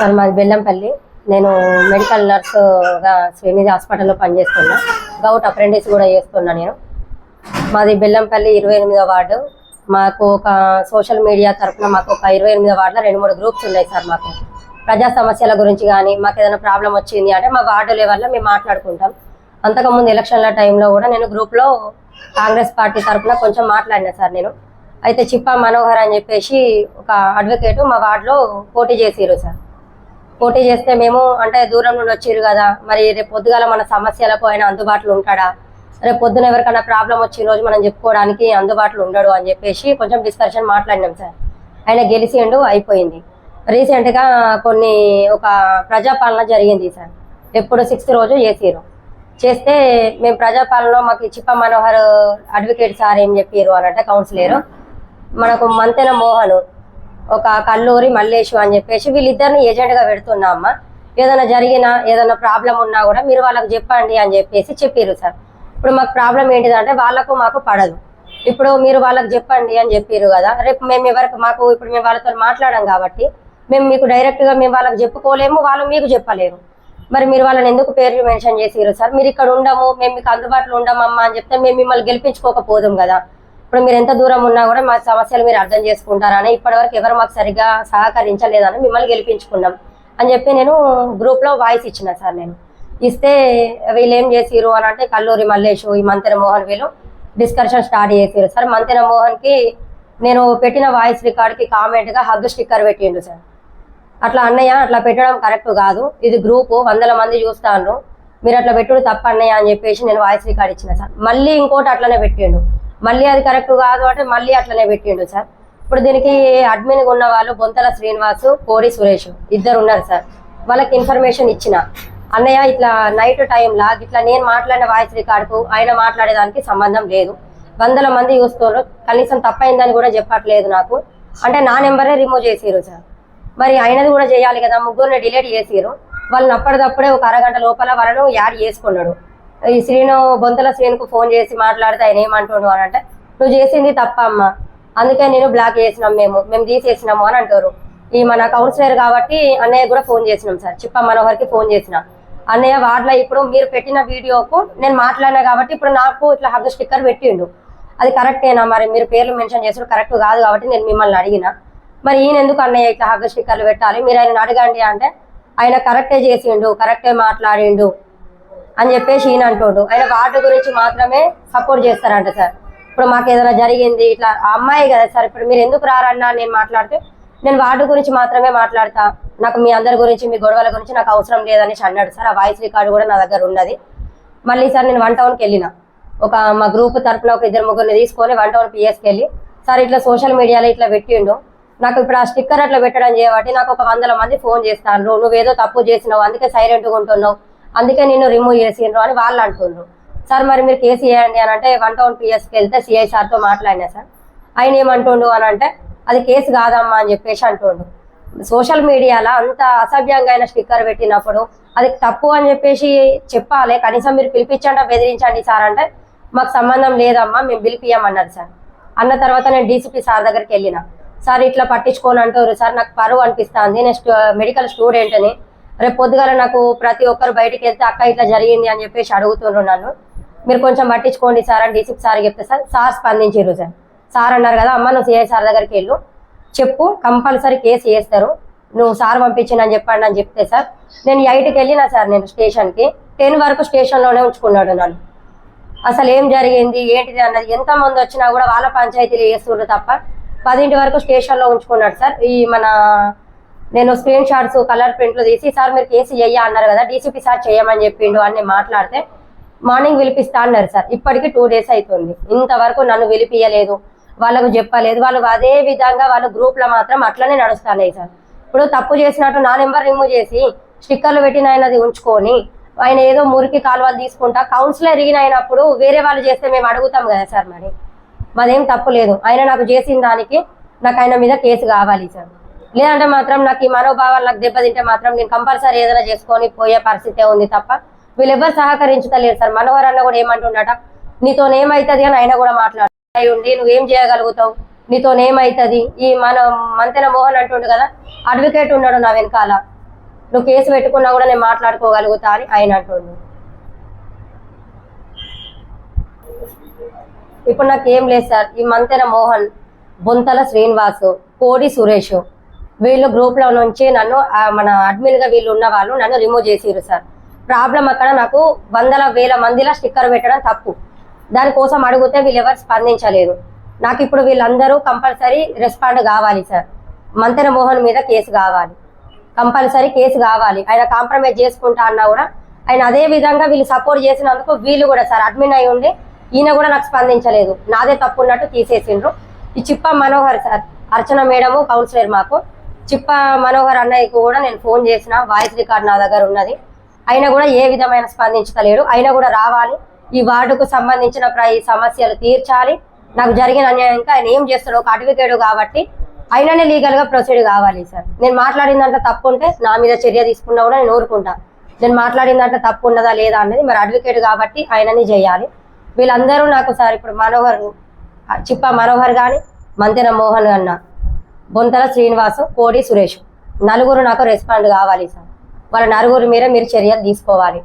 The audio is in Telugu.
సార్ మాది బెల్లంపల్లి. నేను మెడికల్ నర్సుగా శ్రీనిధి హాస్పిటల్లో పనిచేస్తున్నా. గౌట్ అప్రెంటిస్ కూడా చేస్తున్నా నేను. మాది బెల్లంపల్లి 28వ వార్డు. మాకు ఒక సోషల్ మీడియా తరఫున మాకు ఒక 28వ వార్డులో 2-3 గ్రూప్స్ ఉన్నాయి సార్. మాకు ప్రజా సమస్యల గురించి కానీ మాకు ఏదైనా ప్రాబ్లం వచ్చింది అంటే మా వార్డు లెవెల్లో మేము మాట్లాడుకుంటాం. అంతకుముందు ఎలక్షన్ల టైంలో కూడా నేను గ్రూప్లో కాంగ్రెస్ పార్టీ తరఫున కొంచెం మాట్లాడినా సార్ నేను. అయితే చిప్పా మనోహర్ అని చెప్పేసి ఒక అడ్వకేట్ మా వార్డులో పోటీ చేసిరు సార్. పోటీ చేస్తే మేము అంటే దూరం నుండి వచ్చిరు కదా, మరి రేపు పొద్దుగాల మన సమస్యలకు ఆయన అందుబాటులో ఉంటాడా, రేపు పొద్దున ఎవరికైనా ప్రాబ్లం వచ్చిన రోజు మనం చెప్పుకోవడానికి అందుబాటులో ఉండడు అని చెప్పేసి కొంచెం డిస్కషన్ మాట్లాడినాం సార్. ఆయన గెలిచిండు, అయిపోయింది. రీసెంట్గా ఒక ప్రజాపాలన జరిగింది సార్. ఎప్పుడు 6th రోజు చేస్తే మేము ప్రజాపాలనలో మాకు చిప్పా మనోహర్ అడ్వకేట్ సార్ ఏం చెప్పారు అని అంటే కౌన్సిలర్ మనకు మంతెన మోహన్ ఒక కల్లూరి మల్లేషు అని చెప్పేసి వీళ్ళిద్దరిని ఏజెంట్గా పెడుతున్నామ్మ. ఏదైనా జరిగినా ఏదైనా ప్రాబ్లం ఉన్నా కూడా మీరు వాళ్ళకి చెప్పండి అని చెప్పేసి చెప్పారు సార్. ఇప్పుడు మాకు ప్రాబ్లం ఏంటిదంటే వాళ్ళకు మాకు పడదు. ఇప్పుడు మీరు వాళ్ళకి చెప్పండి అని చెప్పారు కదా, రేపు మేము ఇప్పుడు మేము వాళ్ళతో మాట్లాడాం కాబట్టి మేము మీకు డైరెక్ట్గా మేము వాళ్ళకి చెప్పుకోలేము, వాళ్ళు మీకు చెప్పలేరు. మరి మీరు వాళ్ళని ఎందుకు పేర్లు మెన్షన్ చేసారు సార్? మీరు ఇక్కడ ఉండము, మేము మీకు అందుబాటులో ఉండమమ్మా అని చెప్తే మేము మిమ్మల్ని గెలిపించుకోకపోదాం కదా. ఇప్పుడు మీరు ఎంత దూరం ఉన్నా కూడా మా సమస్యలు మీరు అర్థం చేసుకుంటారని ఇప్పటివరకు ఎవరు మాకు సరిగ్గా సహకరించలేదని మిమ్మల్ని గెలిపించుకున్నాం అని చెప్పి నేను గ్రూప్లో వాయిస్ ఇచ్చిన సార్. నేను ఇస్తే వీళ్ళు ఏం చేసిరు అని అంటే కల్లూరి మల్లేషు ఈ మంతెన మోహన్ వీళ్ళు డిస్కషన్ స్టార్ట్ చేసారు సార్. మంతెన మోహన్కి నేను పెట్టిన వాయిస్ రికార్డ్కి కామెంట్గా హగ్ స్టిక్కర్ పెట్టిండు సార్. అట్లా అన్నయ్య అట్లా పెట్టడం కరెక్ట్ కాదు, ఇది గ్రూపు 100 మంది చూస్తాను, మీరు అట్లా పెట్టుడు తప్ప అన్నయ్య అని చెప్పేసి నేను వాయిస్ రికార్డ్ ఇచ్చిన సార్. మళ్ళీ ఇంకోటి అట్లనే పెట్టిండు, మళ్ళీ అది కరెక్ట్ కాదు అంటే మళ్ళీ అట్లనే పెట్టిండు సార్. ఇప్పుడు దీనికి అడ్మిన్గా ఉన్న వాళ్ళు బొంతల శ్రీనివాసు, కోడి సురేష్ ఇద్దరు ఉన్నారు సార్. వాళ్ళకి ఇన్ఫర్మేషన్ ఇచ్చిన అన్నయ్య ఇట్లా నైట్ టైంలా ఇట్లా నేను మాట్లాడిన వాయిస్ రికార్డుకు ఆయన మాట్లాడేదానికి సంబంధం లేదు, 100 మంది చూస్తున్నారు, కనీసం తప్పైందని కూడా చెప్పట్లేదు నాకు అంటే నా నెంబరే రిమూవ్ చేసిరు సార్. మరి అయినది కూడా చేయాలి కదా, ముగ్గురిని డిలీట్ చేసిరు. వాళ్ళని అప్పటిదప్పుడే ఒక అరగంట లోపల వాళ్ళను యాడ్ చేసుకున్నాడు. ఈ బొంతల శ్రీనుకు ఫోన్ చేసి మాట్లాడితే ఆయన ఏమంటుండు అని అంటే నువ్వు చేసింది తప్ప అమ్మ, అందుకే నేను బ్లాక్ చేసినాం, మేము తీసేసినాము అని అంటారు. ఈ మన కౌన్సిలర్ కాబట్టి అన్నయ్య కూడా ఫోన్ చేసినాం సార్. చిప్పా మనోహర్కి ఫోన్ చేసిన అన్నయ్య వార్డులో ఇప్పుడు మీరు పెట్టిన వీడియోకు నేను మాట్లాడినా కాబట్టి ఇప్పుడు నాకు ఇట్లా హగ్ స్టిక్కర్ పెట్టిండు, అది కరెక్టేనా? మరి మీరు పేర్లు మెన్షన్ చేసారు కరెక్ట్ కాదు కాబట్టి నేను మిమ్మల్ని అడిగిన, మరి ఈయన ఎందుకు అన్నయ్య ఇట్లా హగ్ స్టిక్కర్లు పెట్టాలి, మీరు ఆయన అడగండి అంటే ఆయన కరెక్టే చేసిండు, కరెక్టే మాట్లాడిండు అని చెప్పేసి ఈయన అంటుండు. ఆయన వార్డు గురించి మాత్రమే సపోర్ట్ చేస్తారంట సార్. ఇప్పుడు మాకు ఏదైనా జరిగింది ఇట్లా అమ్మాయి కదా సార్, ఇప్పుడు మీరు ఎందుకు రారన్నా నేను మాట్లాడితే నేను వార్డు గురించి మాత్రమే మాట్లాడతా, నాకు మీ అందరి గురించి మీ గొడవల గురించి నాకు అవసరం లేదనేసి అన్నాడు సార్. ఆ వాయిస్ రికార్డు కూడా నా దగ్గర ఉన్నది. మళ్ళీ సార్ నేను 1 టౌన్కి వెళ్ళిన, మా గ్రూప్ తరఫున ఒక 2-3 తీసుకొని 1 టౌన్ పిఎస్కి వెళ్ళి సార్ ఇట్లా సోషల్ మీడియాలో ఇట్లా పెట్టిండు, నాకు ఇప్పుడు ఆ స్టిక్కర్ అట్లా పెట్టడం చేయబట్టి నాకు ఒక 100 మంది ఫోన్ చేస్తాను, నువ్వేదో తప్పు చేసినావు అందుకే సైలెంట్గా ఉంటున్నావు, అందుకే నిన్ను రిమూవ్ చేసిండ్రు అని వాళ్ళు అంటుండ్రు. సార్ మరి మీరు కేసు చేయండి అని అంటే 1 టౌన్ పిఎస్కి వెళ్తే సిఐ సార్తో మాట్లాడినా సార్. ఆయన ఏమంటుండు అని అంటే అది కేసు కాదమ్మా అని చెప్పేసి అంటుండు. సోషల్ మీడియాలో అంత అసభ్యంగా అయిన స్టిక్కర్ పెట్టినప్పుడు అది తప్పు అని చెప్పేసి చెప్పాలి, కనీసం మీరు పిలిపించండి బెదిరించండి సార్ అంటే మాకు సంబంధం లేదమ్మా మేము పిలిపియమన్నారు సార్. అన్న తర్వాత నేను డీసీపీ సార్ దగ్గరికి వెళ్ళిన, సార్ ఇట్లా పట్టించుకొని అంటారు సార్, నాకు పరువు అనిపిస్తుంది, నేను మెడికల్ స్టూడెంట్ని, రేపు పొద్దుగాల నాకు ప్రతి ఒక్కరు బయటికి వెళ్తే అక్క ఇట్లా జరిగింది అని చెప్పేసి అడుగుతున్నారు నన్ను, మీరు కొంచెం పట్టించుకోండి సార్ అని డీసీపీ సార్ చెప్తే సార్ స్పందించారు సార్. సార్ అన్నారు కదా అమ్మ నువ్వు సిఐ సార్ దగ్గరికి వెళ్ళు, చెప్పు కంపల్సరీ కేసు చేస్తారు, నువ్వు సార్ పంపించిందని చెప్పండి అని చెప్తే సార్ నేను 8కి వెళ్ళినా సార్. నేను స్టేషన్కి 10 వరకు స్టేషన్లోనే ఉంచుకున్నాడు నన్ను. అసలు ఏం జరిగింది ఏంటిది అన్నది ఎంతమంది వచ్చినా కూడా వాళ్ళ పంచాయతీలు చేస్తుండ్రు తప్ప 10 వరకు స్టేషన్లో ఉంచుకున్నాడు సార్. నేను స్క్రీన్ షాట్స్ కలర్ ప్రింట్లు తీసి సార్ మీరు కేసు చెయ్య అన్నారు కదా, డీసీపీ సార్ చేయమని చెప్పిండు అని మాట్లాడితే మార్నింగ్ పిలిపిస్తా అన్నారు సార్. ఇప్పటికి 2 డేస్ అవుతుంది, ఇంతవరకు నన్ను పిలిపియలేదు, వాళ్ళకు చెప్పలేదు. వాళ్ళు అదే విధంగా వాళ్ళ గ్రూప్లో మాత్రం అట్లనే నడుస్తున్నాయి సార్. ఇప్పుడు తప్పు చేసినట్టు నా నెంబర్ రిమూవ్ చేసి స్టిక్కర్లు పెట్టిన ఆయనది ఉంచుకొని ఆయన ఏదో మురికి కాలువలు తీసుకుంటా కౌన్సిలర్ అయినప్పుడు వేరే వాళ్ళు చేస్తే మేము అడుగుతాం కదా సార్, మరి మాదేం తప్పు లేదు. ఆయన నాకు చేసిన దానికి నాకు ఆయన మీద కేసు కావాలి సార్, లేదంటే మాత్రం నాకు ఈ మనోభావాలు నాకు దెబ్బతింటే మాత్రం నేను కంపల్సరీ ఏదైనా చేసుకొని పోయే పరిస్థితే ఉంది తప్ప వీళ్ళెవ్వరు సహకరించుతలేరు సార్. మనోహర్ అన్న కూడా ఏమంటుండట, నీతోనేమవుతుంది అని ఆయన కూడా మాట్లాడు ఉండి నువ్వేం చేయగలుగుతావు, నీతోనేమవుతుంది. ఈ మంతెన మోహన్ అంటుండు కదా, అడ్వకేట్ ఉన్నాడు నా వెనకాల, నువ్వు కేసు పెట్టుకున్నా కూడా నేను మాట్లాడుకోగలుగుతా అని ఆయన అంటుండు. ఇప్పుడు నాకు ఏం లేదు సార్. ఈ మంతెన మోహన్, బొంతల శ్రీనివాసు, కోడి సురేష్ వీళ్ళు గ్రూప్లో నుంచి నన్ను మన అడ్మిన్గా వీళ్ళు ఉన్న వాళ్ళు నన్ను రిమూవ్ చేసిరు సార్. ప్రాబ్లం అక్కడ నాకు వందల వేల మందిలో స్టిక్కర్ పెట్టడం తప్పు. దానికోసం అడిగితే వీళ్ళు ఎవరు స్పందించలేదు. నాకు ఇప్పుడు వీళ్ళందరూ కంపల్సరీ రెస్పాండ్ కావాలి సార్. మంతెన మోహన్ మీద కేసు కావాలి, కంపల్సరీ కేసు కావాలి. ఆయన కాంప్రమైజ్ చేసుకుంటా అన్నా కూడా ఆయన అదే విధంగా వీళ్ళు సపోర్ట్ చేసినందుకు వీళ్ళు కూడా సార్ అడ్మిన్ అయి ఉండి ఈయన కూడా నాకు స్పందించలేదు. నాదే తప్పు ఉన్నట్టు తీసేసిండ్రు. ఈ చిప్ప మనోహర్ సార్, అర్చన మేడము కౌన్సిలర్ మాకు, చిప్ప మనోహర్ అన్నయ్యకు కూడా నేను ఫోన్ చేసిన, వాయిస్ రికార్డ్ నా దగ్గర ఉన్నది. అయినా కూడా ఏ విధమైన స్పందించలేడు. అయినా కూడా రావాలి, ఈ వార్డుకు సంబంధించిన ఈ సమస్యలు తీర్చాలి. నాకు జరిగిన అన్యాయం ఇంకా ఆయన ఏం చేస్తాడు, ఒక అడ్వకేట్ కాబట్టి అయిననే లీగల్గా ప్రొసీడ్ కావాలి సార్. నేను మాట్లాడిన దాంట్లో తప్పు ఉంటే నా మీద చర్య తీసుకున్నా కూడా నేను ఊరుకుంటా. నేను మాట్లాడిన దాంట్లో తప్పు ఉన్నదా లేదా అనేది మరి అడ్వకేట్ కాబట్టి ఆయనని చేయాలి. వీళ్ళందరూ నాకు సార్ ఇప్పుడు మనోహర్, చిప్ప మనోహర్ కానీ, మంతెన మోహన్ అన్న, బొంతల శ్రీనివాసు, కోడి సురేష్ నలుగురు నాకు రెస్పాండ్ కావాలి సార్. వాళ్ళ నలుగురు మీద మీరు చర్యలు తీసుకోవాలి.